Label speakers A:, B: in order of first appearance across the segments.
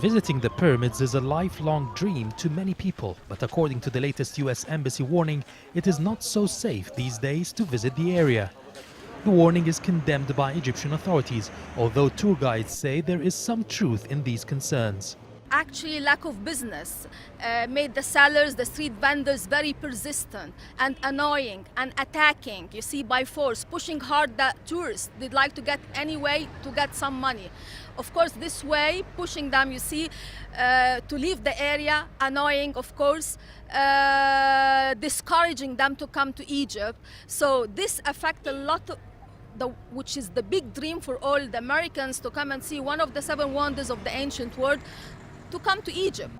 A: Visiting the pyramids is a lifelong dream to many people, but according to the latest US Embassy warning, it is not so safe these days to visit the area. The warning is condemned by Egyptian authorities, although tour guides say there is some truth in these concerns.
B: Actually, lack of business made the sellers, the street vendors, very persistent and annoying and attacking, you see, by force, pushing hard the tourists. They'd like to get any way to get some money. Of course, this way, pushing them, you see, to leave the area, annoying, of course, discouraging them to come to Egypt. So this affects a lot of which is the big dream for all the Americans to come and see one of the 7 wonders of the ancient world, to come to Egypt.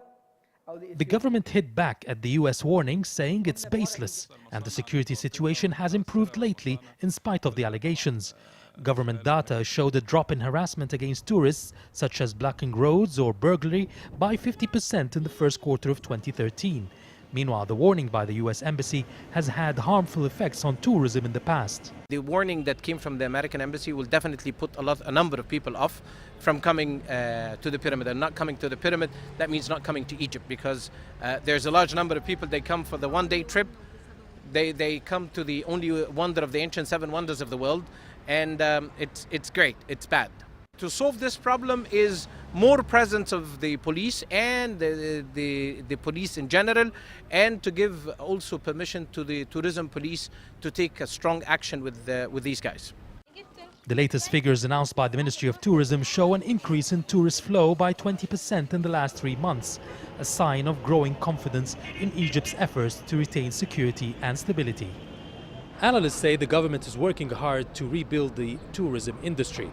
A: The government hit back at the US warning, saying it's baseless, and the security situation has improved lately in spite of the allegations. Government data showed a drop in harassment against tourists, such as blocking roads or burglary, by 50% in the first quarter of 2013. Meanwhile, the warning by the US Embassy has had harmful effects on tourism in the past.
C: The warning that came from the American Embassy will definitely put a number of people off from coming to the pyramid. And not coming to the pyramid, that means not coming to Egypt, because there's a large number of people. They come for the one-day trip. They come to the only wonder of the ancient 7 wonders of the world, and it's great. It's bad. To solve this problem is more presence of the police and the police in general, and to give also permission to the tourism police to take a strong action with these guys.
A: The latest figures announced by the Ministry of Tourism show an increase in tourist flow by 20% in the last 3 months, a sign of growing confidence in Egypt's efforts to retain security and stability. Analysts say the government is working hard to rebuild the tourism industry,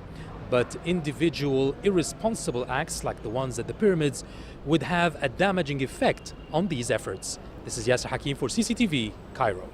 A: but individual irresponsible acts like the ones at the pyramids would have a damaging effect on these efforts. This is Yasser Hakim for CCTV, Cairo.